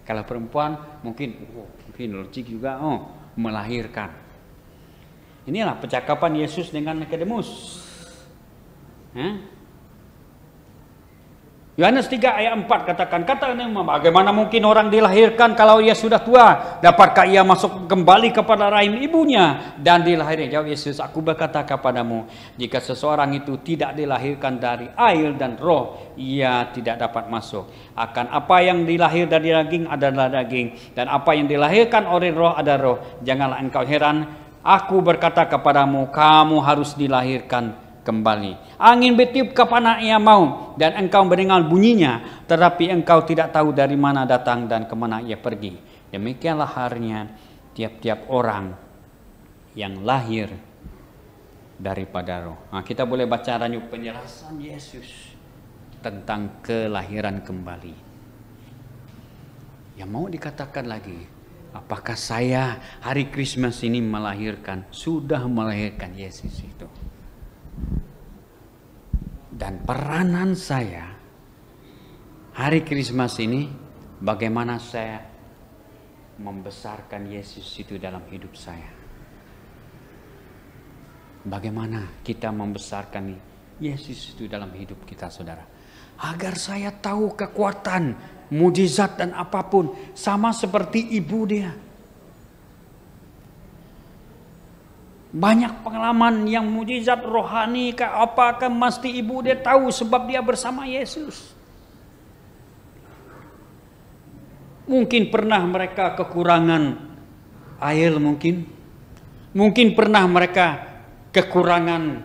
Kalau perempuan mungkin logik juga melahirkan. Inilah percakapan Yesus dengan Nikodemus. Yohanes 3 ayat 4 katakan, bagaimana mungkin orang dilahirkan kalau ia sudah tua? Dapatkah ia masuk kembali kepada rahim ibunya dan dilahirkan? Jawab Yesus, aku berkata kepadamu, jika seseorang itu tidak dilahirkan dari air dan roh, ia tidak dapat masuk. Akan apa yang dilahir dari daging adalah daging, dan apa yang dilahirkan oleh roh adalah roh. Janganlah engkau heran, aku berkata kepadamu, kamu harus dilahirkan kembali. Angin bertiup kemana ia mau, dan engkau mendengar bunyinya, tetapi engkau tidak tahu dari mana datang dan kemana ia pergi. Demikianlah halnya tiap-tiap orang yang lahir daripada roh. Kita boleh baca lanjut penjelasan Yesus tentang kelahiran kembali. Yang mau dikatakan lagi, apakah saya hari Krismas ini sudah melahirkan Yesus itu? Dan peranan saya hari Krismas ini, bagaimana saya membesarkan Yesus itu dalam hidup saya. Bagaimana kita membesarkan Yesus itu dalam hidup kita, saudara. Agar saya tahu kekuatan, mujizat dan apapun, sama seperti ibu dia. Banyak pengalaman yang mujizat rohani apakah mesti ibu dia tahu sebab dia bersama Yesus. Mungkin pernah mereka kekurangan air mungkin. Mungkin pernah mereka kekurangan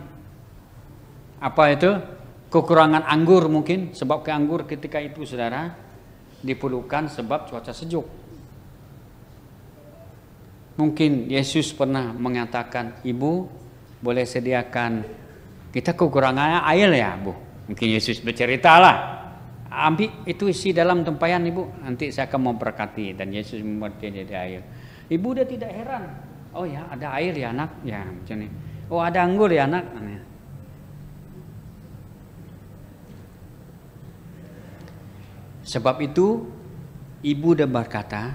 kekurangan anggur mungkin. Sebab ke anggur ketika itu saudara diperlukan sebab cuaca sejuk. Mungkin Yesus pernah mengatakan, ibu boleh sediakan, kita kekurangan air ya bu. Mungkin Yesus bercerita lah, ambil itu isi dalam tempayan ibu, nanti saya akan memberkati. Dan Yesus membuat dia jadi air. Ibu dia tidak heran, oh ya ada air ya anak, ya macam ini. Oh ada anggur ya anak. Sebab itu ibu dia berkata,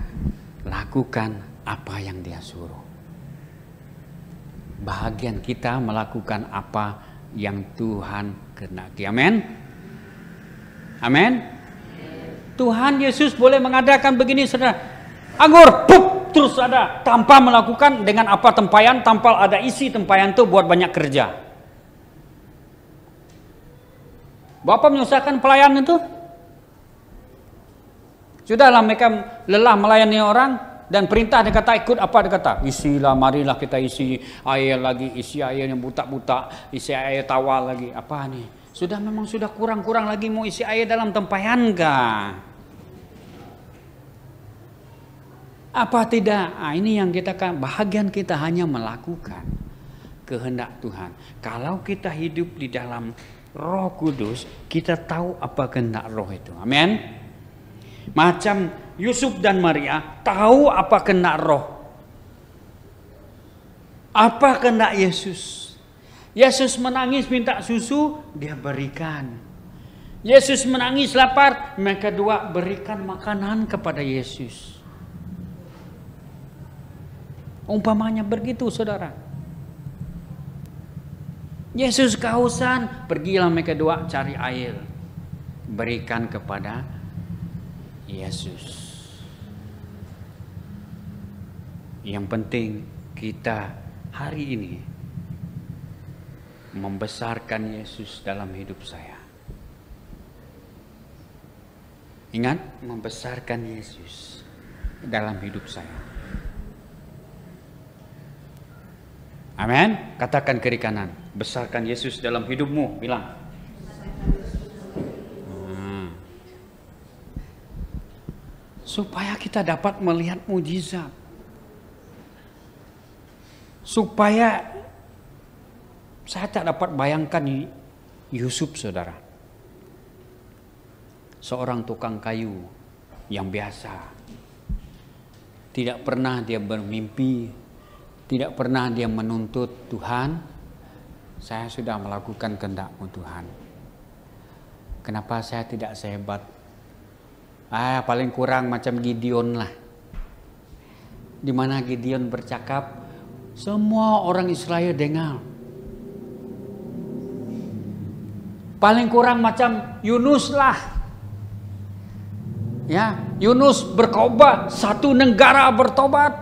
lakukan apa yang dia suruh. Bahagian kita melakukan apa yang Tuhan kehendaki. Amin. Amin. Tuhan Yesus boleh mengadakan begini saudara. Anggur, pup, terus ada. Tanpa melakukan dengan apa tempayan, tanpa ada isi tempayan itu buat banyak kerja. Bapak menyusahkan pelayan itu. Sudahlah mereka lelah melayani orang. Dan perintah dia kata ikut apa dia kata, isilah, marilah kita isi air lagi, isi air yang butak-butak, isi air tawar lagi. Apa nih? Memang sudah kurang-kurang lagi mau isi air dalam tempayan kah? Apa tidak? Ini yang kita kan bahagian kita hanya melakukan kehendak Tuhan. Kalau kita hidup di dalam Roh Kudus, kita tahu apa kehendak Roh itu. Amin. Macam Yusuf dan Maria tahu apa kehendak Roh, apa kehendak Yesus. Yesus menangis minta susu, dia berikan. Yesus menangis lapar, mereka dua berikan makanan kepada Yesus. Umpamanya begitu, saudara. Yesus kehausan, pergilah mereka dua cari air, berikan kepada Yesus. Yang penting kita hari ini membesarkan Yesus dalam hidup saya. Ingat, membesarkan Yesus dalam hidup saya. Amin. Katakan kiri kanan, besarkan Yesus dalam hidupmu. Bilang. Supaya kita dapat melihat mujizat. Supaya saya tak dapat bayangkan Yusuf, saudara. Seorang tukang kayu yang biasa. Tidak pernah dia bermimpi, tidak pernah dia menuntut Tuhan, saya sudah melakukan kehendak-Mu Tuhan. Kenapa saya tidak sehebat? Paling kurang macam Gideon lah. Di mana Gideon bercakap, semua orang Israel dengar. Paling kurang macam Yunus lah. Ya, Yunus berkhotbah, satu negara bertobat.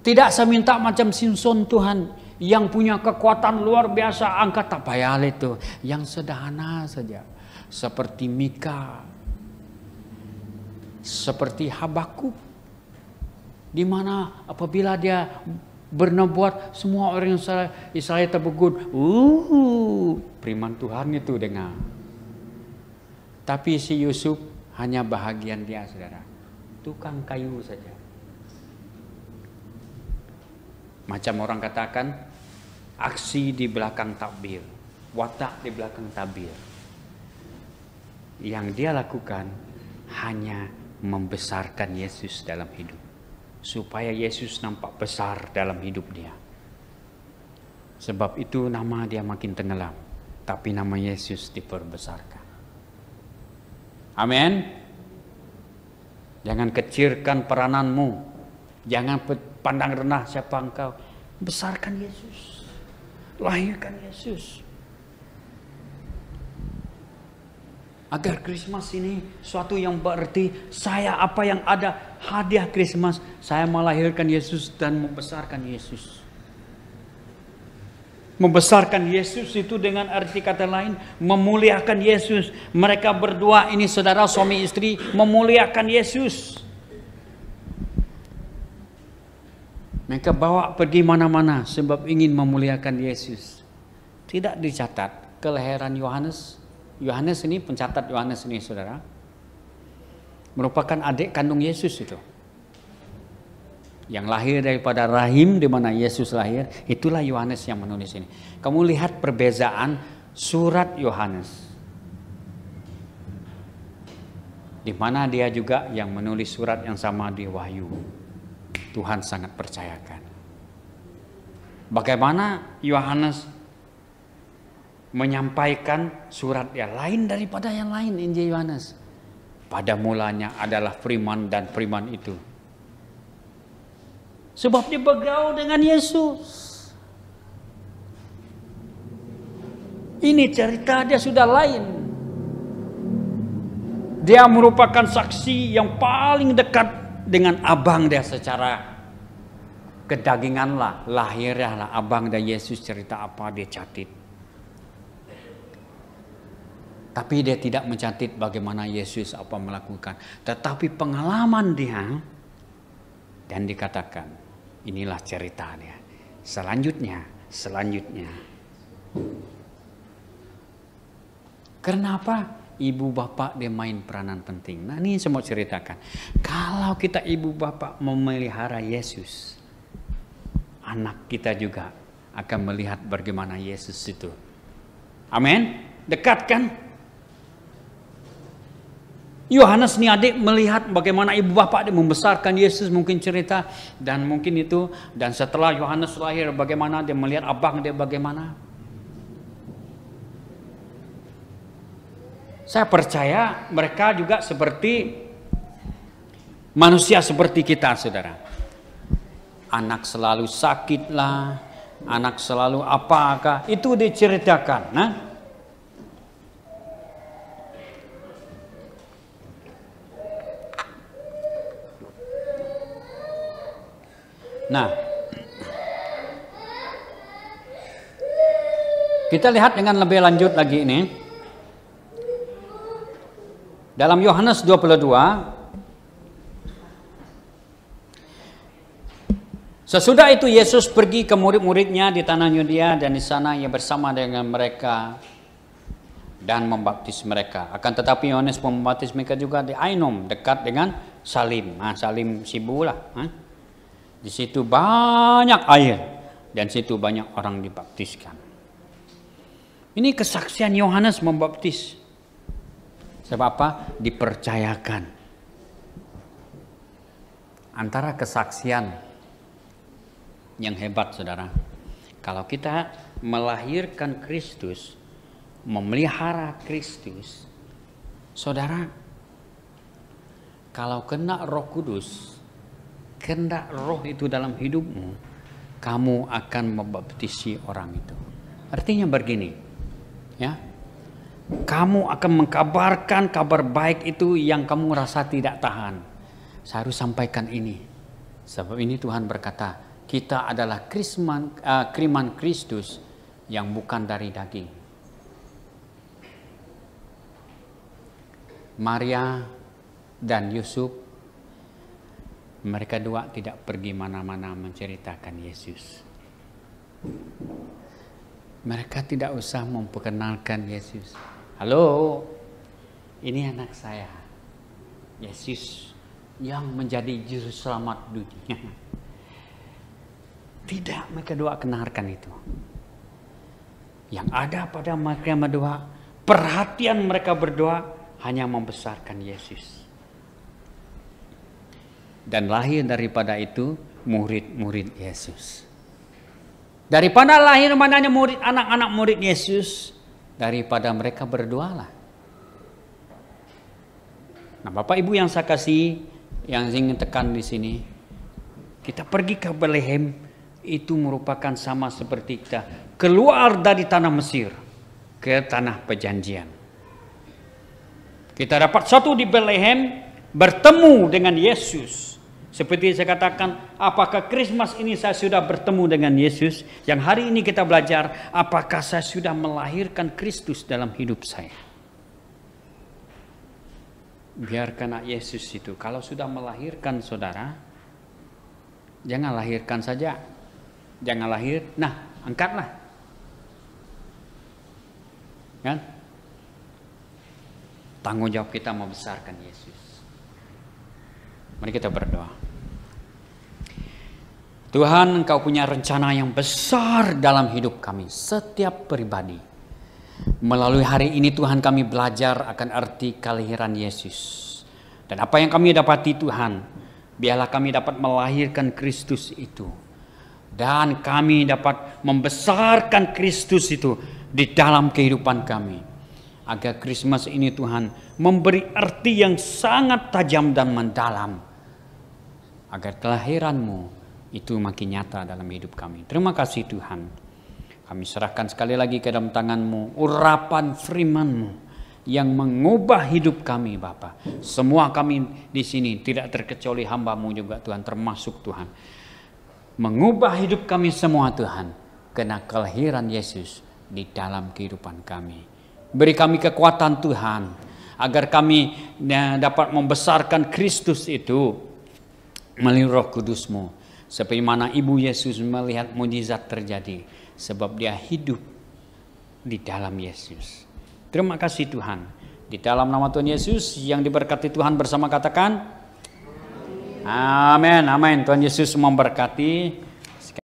Tidak seminta macam Simson Tuhan yang punya kekuatan luar biasa, angkat tak payah itu. Yang sederhana saja. Seperti Mika, seperti Habakuk, di mana apabila dia bernubuat semua orang Israel terpegun. Firman Tuhan itu dengar. Tapi si Yusuf hanya bahagian dia, saudara, tukang kayu saja. Macam orang katakan, aksi di belakang takbir, watak di belakang tabir. Yang dia lakukan hanya membesarkan Yesus dalam hidup. Supaya Yesus nampak besar dalam hidup dia. Sebab itu nama dia makin tenggelam. Tapi nama Yesus diperbesarkan. Amin. Jangan kecilkan perananmu. Jangan pandang rendah siapa engkau. Besarkan Yesus. Lahirkan Yesus. Agar Krismas ini suatu yang berarti saya apa yang ada hadiah Krismas. Saya melahirkan Yesus dan membesarkan Yesus. Membesarkan Yesus itu dengan arti kata lain memuliakan Yesus. Mereka berdua ini saudara suami istri memuliakan Yesus. Mereka bawa pergi mana-mana sebab ingin memuliakan Yesus. Tidak dicatat kelahiran Yohanes. Yohanes ini pencatat Yohanes ini saudara. Merupakan adik kandung Yesus itu. Yang lahir daripada rahim di mana Yesus lahir, itulah Yohanes yang menulis ini. Kamu lihat perbezaan surat Yohanes. Di mana dia juga yang menulis surat yang sama di Wahyu. Tuhan sangat percayakan. Bagaimana Yohanes menyampaikan surat yang lain daripada yang lain, Injil Yohanes. Pada mulanya adalah firman dan firman itu. Sebab dia bergaul dengan Yesus. Ini cerita dia sudah lain. Dia merupakan saksi yang paling dekat dengan abang dia secara kedagingan lah. Lahirlah abang dan Yesus cerita apa dia catat. Tapi dia tidak mencatat bagaimana Yesus apa melakukan. Tetapi pengalaman dia. Dan dikatakan. Inilah ceritanya. Selanjutnya. Kenapa? Ibu bapak dia main peranan penting. Nah ini saya mau ceritakan. Kalau kita ibu bapak memelihara Yesus. Anak kita juga akan melihat bagaimana Yesus itu. Amin. Dekat kan? Yohanes nih adik melihat bagaimana ibu bapak dia membesarkan Yesus, mungkin cerita, dan mungkin itu, dan setelah Yohanes lahir bagaimana dia melihat abang dia bagaimana. Saya percaya mereka juga seperti manusia seperti kita, saudara. Anak selalu sakit lah, anak selalu apakah, itu diceritakan. Nah, kita lihat dengan lebih lanjut lagi ini. Dalam Yohanes 22, sesudah itu Yesus pergi ke murid-muridnya di tanah Yudea, dan di sana ia bersama dengan mereka dan membaptis mereka. Akan tetapi Yohanes membaptis mereka juga di Ainom, dekat dengan Salim. Salim Sibu lah. Di situ banyak air dan situ banyak orang dibaptiskan. Ini kesaksian Yohanes membaptis. Sebab apa? Dipercayakan. Antara kesaksian yang hebat, saudara. Kalau kita melahirkan Kristus, memelihara Kristus, saudara, kalau kena Roh Kudus, kehendak Roh itu dalam hidupmu, kamu akan membaptisi orang itu. Artinya begini, ya, kamu akan mengkabarkan kabar baik itu yang kamu rasa tidak tahan. Saya harus sampaikan ini, sebab ini Tuhan berkata, kita adalah kiriman Kristus yang bukan dari daging. Maria dan Yusuf, mereka dua tidak pergi mana-mana menceritakan Yesus. Mereka tidak usah memperkenalkan Yesus. Halo, ini anak saya, Yesus yang menjadi juru selamat dunia. Tidak, mereka dua kenalkan itu. Yang ada pada mereka berdua, perhatian mereka berdua hanya membesarkan Yesus. Dan lahir daripada itu murid-murid Yesus. Daripada lahir mananya murid, anak-anak murid Yesus, daripada mereka berdoalah. Nah, Bapak Ibu yang saya kasih, yang ingin tekan di sini, kita pergi ke Bethlehem itu merupakan sama seperti kita keluar dari tanah Mesir ke tanah perjanjian. Kita dapat satu di Bethlehem, bertemu dengan Yesus. Seperti saya katakan, apakah Christmas ini saya sudah bertemu dengan Yesus? Yang hari ini kita belajar, apakah saya sudah melahirkan Kristus dalam hidup saya? Biarkan Yesus itu, kalau sudah melahirkan saudara, jangan lahirkan saja. Jangan lahir, nah angkatlah. Kan? Tanggung jawab kita membesarkan Yesus. Mari kita berdoa. Tuhan, Engkau punya rencana yang besar dalam hidup kami, setiap pribadi. Melalui hari ini Tuhan, kami belajar akan arti kelahiran Yesus. Dan apa yang kami dapati Tuhan, biarlah kami dapat melahirkan Kristus itu. Dan kami dapat membesarkan Kristus itu di dalam kehidupan kami. Agar Christmas ini Tuhan memberi arti yang sangat tajam dan mendalam. Agar kelahiran-Mu itu makin nyata dalam hidup kami. Terima kasih Tuhan. Kami serahkan sekali lagi ke dalam tangan-Mu urapan firman-Mu yang mengubah hidup kami Bapa. Semua kami di sini tidak terkecuali hamba-Mu juga Tuhan, termasuk Tuhan. Mengubah hidup kami semua Tuhan karena kelahiran Yesus di dalam kehidupan kami. Beri kami kekuatan Tuhan agar kami dapat membesarkan Kristus itu melalui Roh Kudus-Mu. Seperti mana Ibu Yesus melihat mujizat terjadi sebab dia hidup di dalam Yesus. Terima kasih Tuhan. Di dalam nama Tuhan Yesus yang diberkati Tuhan bersama katakan amin. Amin. Tuhan Yesus memberkati.